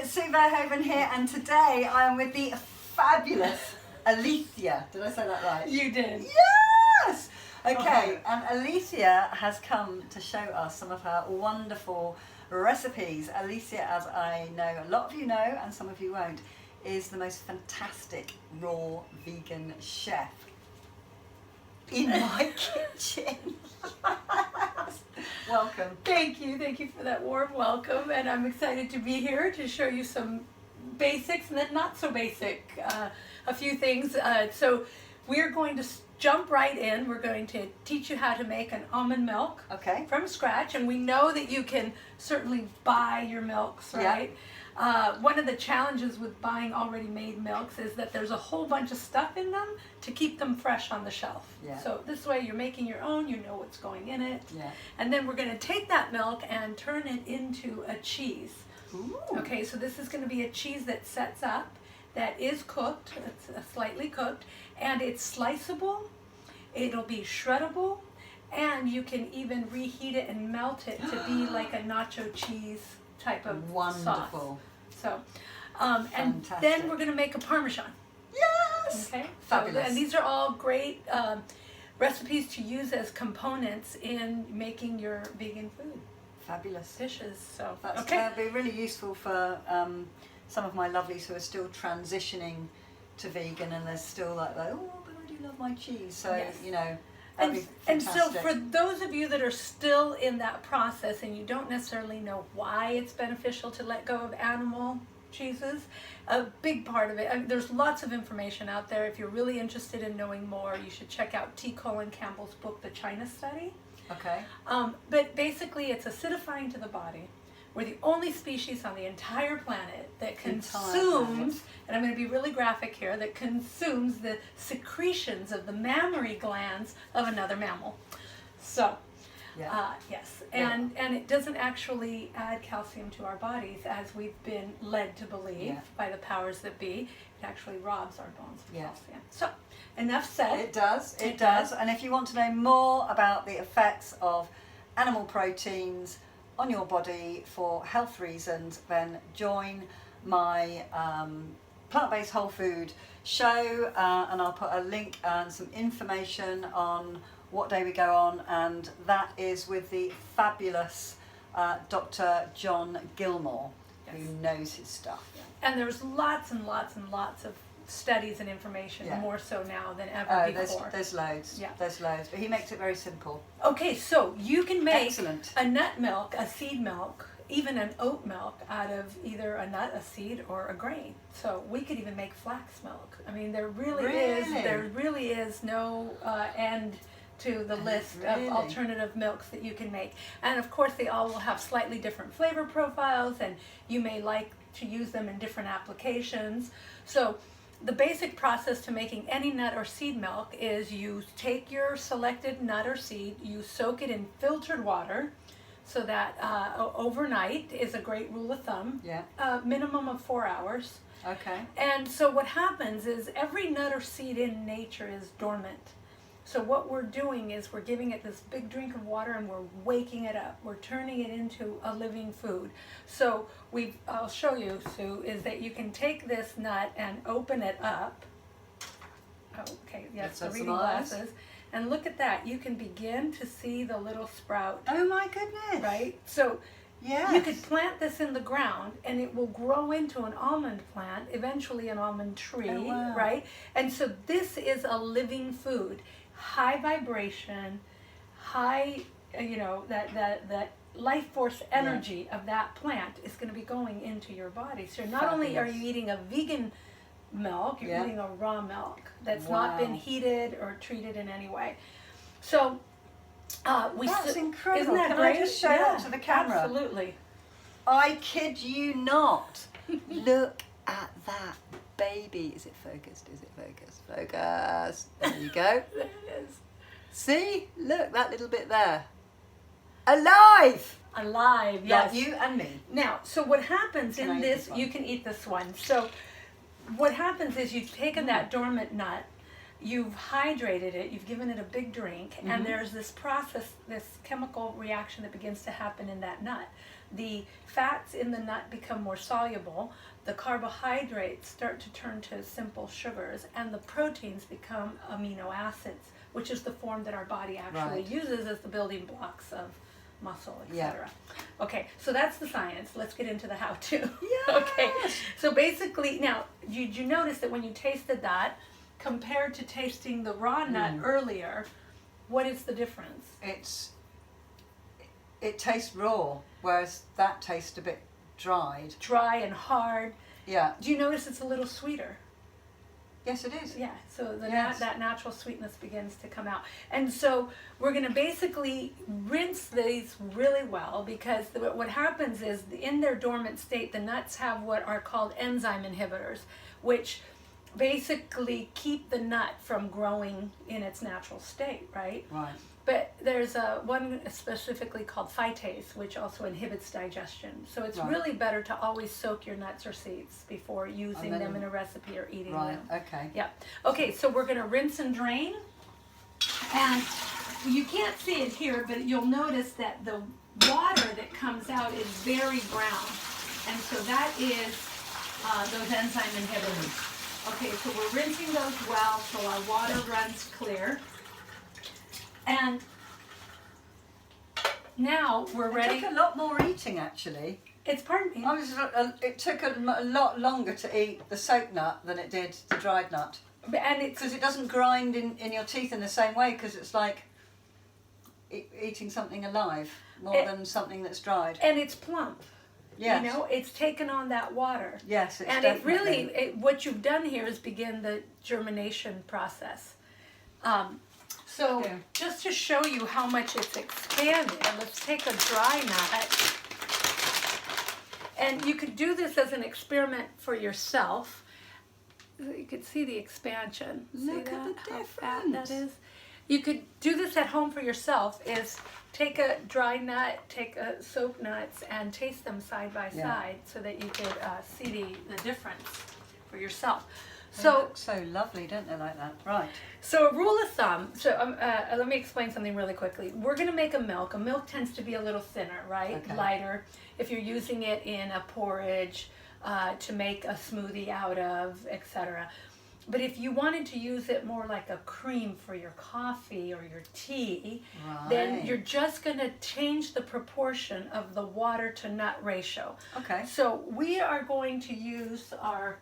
it's Sue Verhoeven here, and today I am with the fabulous Alicia. Did I say that right? You did. Yes! Okay, and Alicia has come to show us some of her wonderful recipes. Alicia, as I know a lot of you know, and some of you won't, is the most fantastic raw vegan chef in my kitchen. Welcome. Thank you for that warm welcome, and I'm excited to be here to show you some basics and then not so basic, a few things. So we're going to jump right in. We're going to teach you how to make an almond milk from scratch, and we know that you can certainly buy your milks, right? One of the challenges with buying already made milks is that there's a whole bunch of stuff in them to keep them fresh on the shelf. So this way you're making your own, you know what's going in it. And then we're going to take that milk and turn it into a cheese. Okay, so this is going to be a cheese that sets up, that is cooked, it's slightly cooked, and it's sliceable, it'll be shreddable, and you can even reheat it and melt it to be like a nacho cheese type of sauce. So, and then we're going to make a Parmesan. Yes! Okay. Fabulous. And these are all great recipes to use as components in making your vegan food. Fabulous Dishes. So that's that'd be really useful for some of my lovelies who are still transitioning to vegan, and they're still like, oh, but I do love my cheese. So you know. And so for those of you that are still in that process and you don't necessarily know why it's beneficial to let go of animal cheeses, a big part of it, there's lots of information out there. If you're really interested in knowing more, you should check out Colin Campbell's book, The China Study. But basically it's acidifying to the body. We're the only species on the entire planet that consumes, and I'm going to be really graphic here, that consumes the secretions of the mammary glands of another mammal. So, yes, and it doesn't actually add calcium to our bodies as we've been led to believe by the powers that be. It actually robs our bones of calcium. So, enough said. It does. And if you want to know more about the effects of animal proteins on your body for health reasons, then join my plant-based whole food show, and I'll put a link and some information on what day we go on, and that is with the fabulous Dr. John Gilmore, who knows his stuff. And there's lots and lots and lots of studies and information, more so now than ever before. There's loads. There's loads, but he makes it very simple. Okay, so you can make a nut milk, a seed milk, even an oat milk out of either a nut, a seed, or a grain. So we could even make flax milk. I mean, there really is no end to the list of alternative milks that you can make. And of course they all will have slightly different flavor profiles, and you may like to use them in different applications. So the basic process to making any nut or seed milk is you take your selected nut or seed, you soak it in filtered water, so that overnight is a great rule of thumb, minimum of 4 hours. And so what happens is every nut or seed in nature is dormant. So what we're doing is we're giving it this big drink of water and we're waking it up. We're turning it into a living food. So I'll show you, Sue, is that you can take this nut and open it up. Okay, yes, the reading glasses. And look at that. You can begin to see the little sprout. Oh my goodness. Right? So you could plant this in the ground and it will grow into an almond plant, eventually an almond tree, right? And so this is a living food. High vibration, high, that life force energy of that plant is going to be going into your body. So not only are you eating a vegan milk, you're eating a raw milk that's not been heated or treated in any way. So that's incredible. Isn't that Can great? I just show that to the camera? Absolutely. I kid you not. Look at that baby. Is it focused? Is it focused? Focus. There you go. There it is. See? Look, that little bit there. Alive! Alive, yes. Like you and me. Now, so what happens in this, you can eat this one. So what happens is you've taken that dormant nut, you've hydrated it, you've given it a big drink, and there's this process, this chemical reaction that begins to happen in that nut. The fats in the nut become more soluble, the carbohydrates start to turn to simple sugars, and the proteins become amino acids, which is the form that our body actually uses as the building blocks of muscle, etc. Yeah. Okay, so that's the science. Let's get into the how-to. Yes. Okay, so basically, now, did you notice that when you tasted that, compared to tasting the raw nut earlier, what is the difference? It tastes raw, whereas that tastes a bit dried. Dry and hard. Yeah. Do you notice it's a little sweeter? Yes, it is. Yeah, so that natural sweetness begins to come out. And so we're going to basically rinse these really well, because what happens is in their dormant state, the nuts have what are called enzyme inhibitors, which basically keep the nut from growing in its natural state, right? Right. But there's one specifically called phytase, which also inhibits digestion. So it's really better to always soak your nuts or seeds before using them in a recipe or eating them. Right, okay. Yeah. Okay, so we're going to rinse and drain. And you can't see it here, but you'll notice that the water that comes out is very brown. And so that is those enzyme inhibitors. Okay, so we're rinsing those well so our water runs clear. And now we're ready. It took a lot more eating, actually. It took a lot longer to eat the soaked nut than it did the dried nut. And it's because it doesn't grind in your teeth in the same way, because it's like eating something alive more than something that's dried. And it's plump. Yes. You know, it's taken on that water. Yes, it's and definitely. What you've done here is begin the germination process. So just to show you how much it's expanded, let's take a dry nut. And you could do this as an experiment for yourself. You could see the expansion. Look see at that? the How difference. fat that is. You could do this at home for yourself, is take a dry nut, take a soaked nuts, and taste them side by side so that you could see the difference for yourself. They look so lovely, don't they, like that? Right. So a rule of thumb, let me explain something really quickly. We're going to make a milk. A milk tends to be a little thinner, right? Okay. Lighter. If you're using it in a porridge to make a smoothie out of, etc. But if you wanted to use it more like a cream for your coffee or your tea, then you're just going to change the proportion of the water to nut ratio. Okay. So we are going to use our...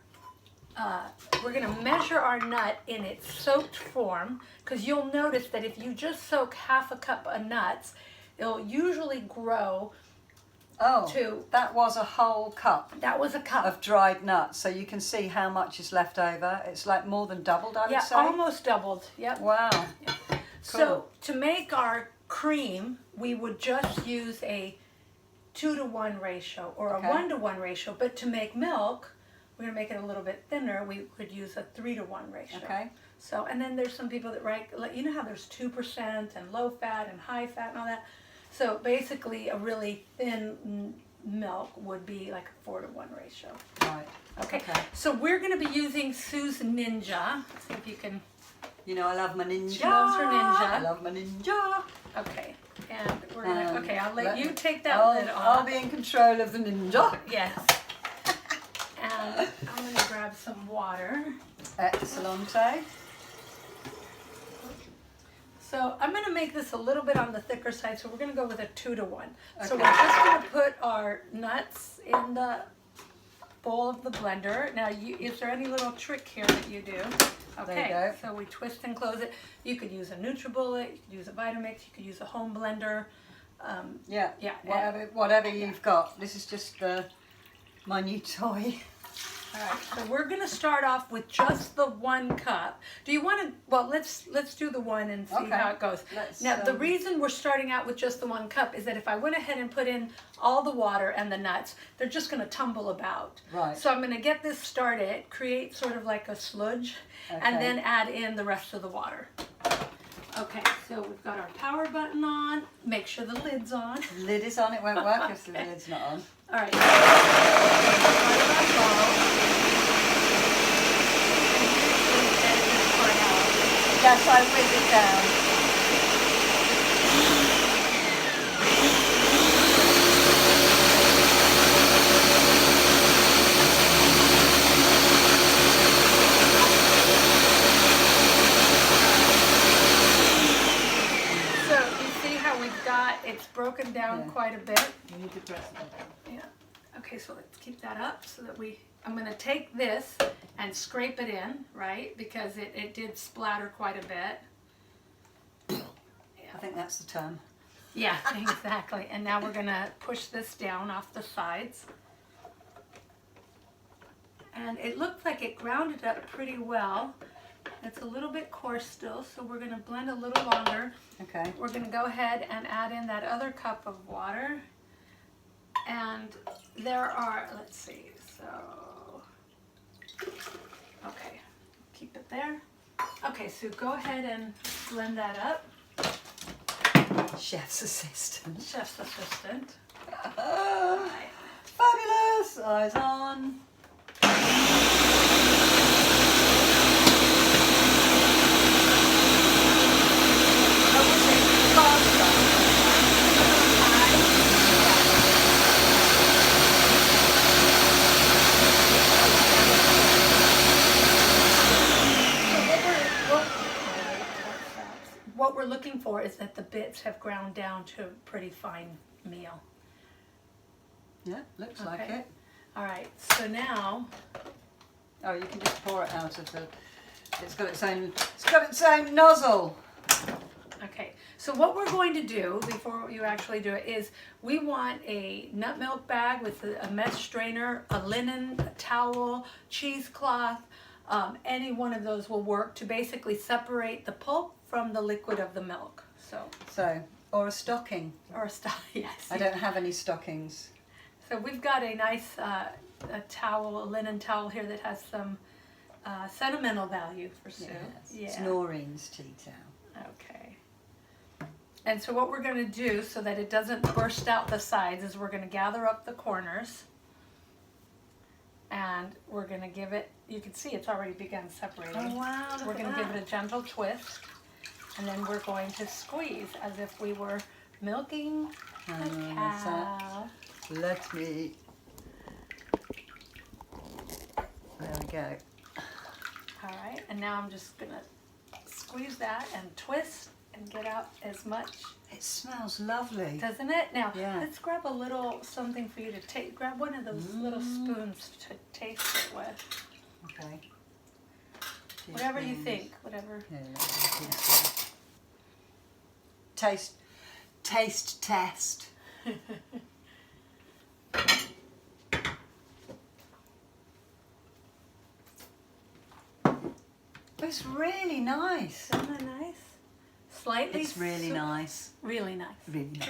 we're going to measure our nut in its soaked form, because you'll notice that if you just soak half a cup of nuts, it'll usually grow to... that was a whole cup. That was a cup. Of dried nuts, so you can see how much is left over. It's like more than doubled, I would say. Yeah, almost doubled. Yep. Wow. Yeah. Cool. So to make our cream, we would just use a 2-to-1 ratio or a 1-to-1 ratio, but to make milk, we're going to make it a little bit thinner, we could use a 3-to-1 ratio. Okay. So, and then there's some people that write, you know how there's 2% and low fat and high fat and all that? So basically a really thin milk would be like a 4-to-1 ratio. Right. Okay. So we're going to be using Sue's Ninja. Let's see if you can... You know I love my Ninja. She loves her Ninja. I love my Ninja. Okay. And we're going to... Okay, I'll let you take that lid off. I'll be in control of the Ninja. Yes. And I'm going to grab some water. Excellent. So I'm going to make this a little bit on the thicker side, so we're going to go with a 2-to-1. So we're just going to put our nuts in the bowl of the blender. Now, is there any little trick here that you do? Okay, there you go. So we twist and close it. You could use a NutriBullet, you could use a Vitamix, you could use a home blender. Yeah, whatever you've got. This is just my new toy. All right, so we're going to start off with just the 1 cup. Do you want to, well, let's do the 1 and see how it goes. Now, the reason we're starting out with just the 1 cup is that if I went ahead and put in all the water and the nuts, they're just going to tumble about. Right. So I'm going to get this started, create sort of like a sludge, and then add in the rest of the water. Okay, so we've got our power button on. Make sure the lid's on. The lid is on, it won't work if the lid's not on. All right. Yes, I whip it down. It's broken down quite a bit. You need to press it. Yeah. Okay, so let's keep that up so that I'm going to take this and scrape it in, right? Because it did splatter quite a bit. I think that's the term. Yeah, exactly. And now we're going to push this down off the sides. And it looked like it grounded up pretty well. It's a little bit coarse still, so we're going to blend a little longer. Okay. We're going to go ahead and add in that other cup of water. And there are, let's see, so, okay, keep it there. Okay, so go ahead and blend that up. Chef's assistant. Chef's assistant. Right. Fabulous! Eyes on. What we're looking for is that the bits have ground down to a pretty fine meal. Yeah, looks like it. All right, so now. Oh, you can just pour it out of the. It's got its own nozzle. Okay, so what we're going to do before you actually do it is we want a nut milk bag with a mesh strainer, a linen, a towel, cheesecloth. Any one of those will work to basically separate the pulp from the liquid of the milk. So or a stocking. Or a stocking, yes. I don't have any stockings. So we've got a nice a towel, a linen towel here that has some sentimental value for Sue. Yes. Yeah. It's Noreen's tea towel. Okay. And so what we're going to do so that it doesn't burst out the sides is we're going to gather up the corners. And we're going to give it, you can see it's already begun separating. Oh wow, We're going to give it a gentle twist. And then we're going to squeeze as if we were milking a cow. Let me. There we go. All right, and now I'm just going to squeeze that and twist and get out as much. It smells lovely. Doesn't it? Now, yeah. Let's grab a little something for you to take. Grab one of those little spoons to taste it with. Okay. Whatever you think, whatever. Yeah. Taste test. It's really nice. Isn't that nice? Slightly. It's really nice. Really nice. Really nice.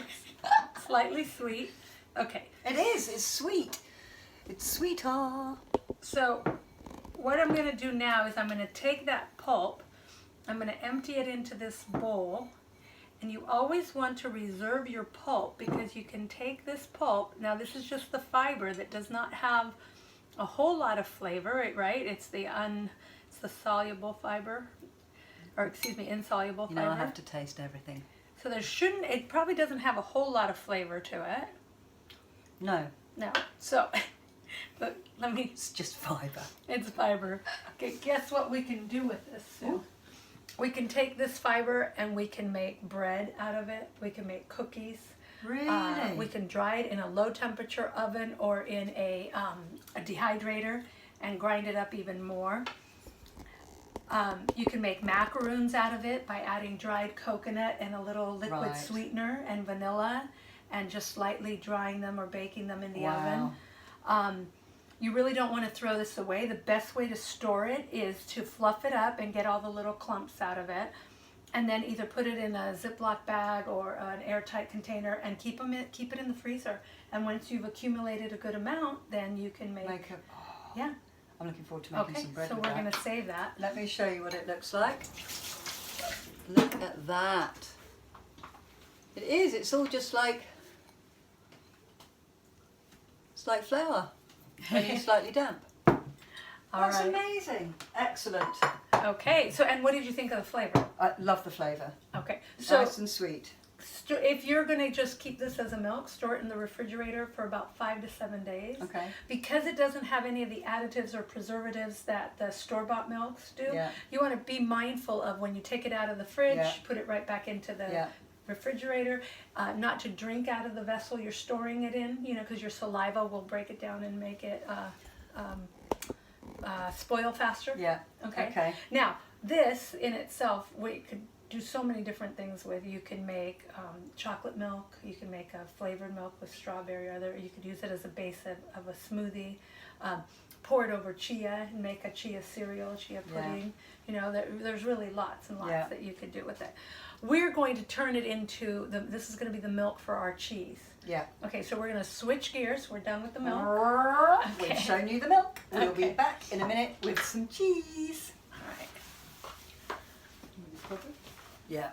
Slightly sweet. Okay. It is. It's sweet. It's sweeter. So, what I'm going to do now is I'm going to take that pulp. I'm going to empty it into this bowl. And you always want to reserve your pulp because you can take this pulp. Now, this is just the fiber that does not have a whole lot of flavor, right? It's the soluble fiber, or excuse me, insoluble fiber. You know, I have to taste everything. So it probably doesn't have a whole lot of flavor to it. No. No. So, but let me. It's just fiber. It's fiber. Okay, guess what we can do with this, Sue? We can take this fiber and we can make bread out of it. We can make cookies. Really? We can dry it in a low temperature oven or in a dehydrator and grind it up even more. You can make macaroons out of it by adding dried coconut and a little liquid sweetener and vanilla and just lightly drying them or baking them in the oven. You really don't want to throw this away. The best way to store it is to fluff it up and get all the little clumps out of it, and then either put it in a Ziploc bag or an airtight container and keep it in the freezer. And once you've accumulated a good amount, then you can make it. Yeah. I'm looking forward to making some bread. So we're going to save that. Let me show you what it looks like. Look at that. It is. It's all just like. It's like flour. Only slightly damp. That's amazing. Excellent. Okay, so and what did you think of the flavor? I love the flavour. Okay, so Nice and sweet. if you're going to just keep this as a milk, store it in the refrigerator for about 5 to 7 days. Okay. Because it doesn't have any of the additives or preservatives that the store-bought milks do, Yeah. you want to be mindful of when you take it out of the fridge, Yeah. put it right back into the Yeah. refrigerator, not to drink out of the vessel you're storing it in, you know, because your saliva will break it down and make it spoil faster. Yeah. Okay. Okay. Now, this in itself, we could do so many different things with. You can make chocolate milk. You can make a flavored milk with strawberry. Or you could use it as a base of a smoothie. Pour it over chia and make a chia cereal, chia pudding. You know, there's really lots and lots that you could do with it. We're going to turn it into this is going to be the milk for our cheese. Yeah. Okay, so we're going to switch gears. We're done with the milk. We've shown you the milk. We'll be Okay. back in a minute with some cheese. All right. Yeah.